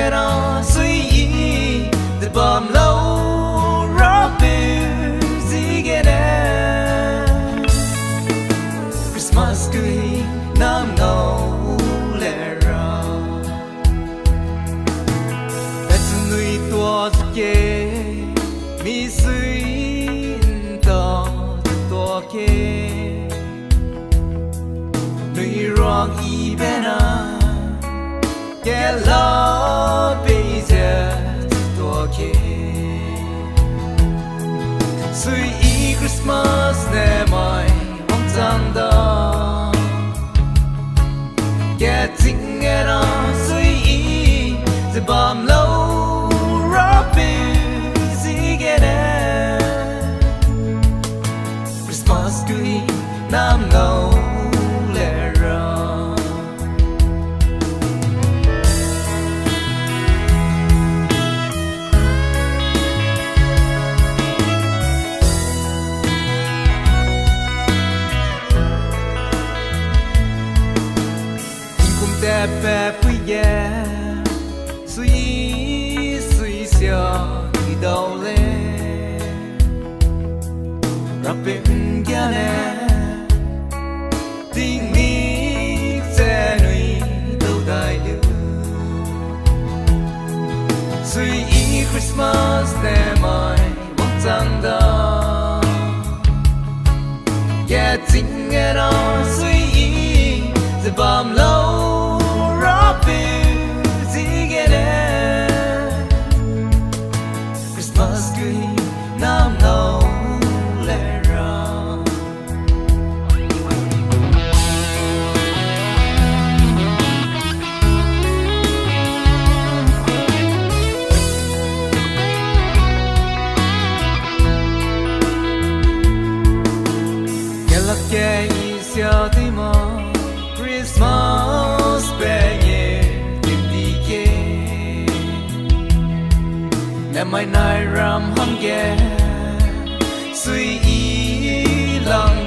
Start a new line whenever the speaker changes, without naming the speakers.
nghe nó suy ý từ bom lâu rõ bêu gì ghé nè Christmas cười nam ngầu lệ ra để xin nuôi tua kê mi suy to tua kê nuôi rong y bên Get love bây tua kê suy ý Christmas nè mày mong rằng đó Get chính nghe nó suy ý từ bom lâu rõ bêu gì ghé nè Christmas cười nam ngầu lệ ra đẹp đẹp vui vẻ suy xưa đi đâu lênรับเป็นแค่แน่ที่มีแต่หนุ่ย都ได้ดูสุยอีคริสต์มาสแต่ไม่หวังจังดาแค่จริงแค่เราสุยอีจะบำเล่าChristmas cười nam ngầu lệ ra Nghe lạc kê y xeo tí mò Christmas bè nhẹ tìm đi kê Em mai nai ram hăng ghé suy ý lòng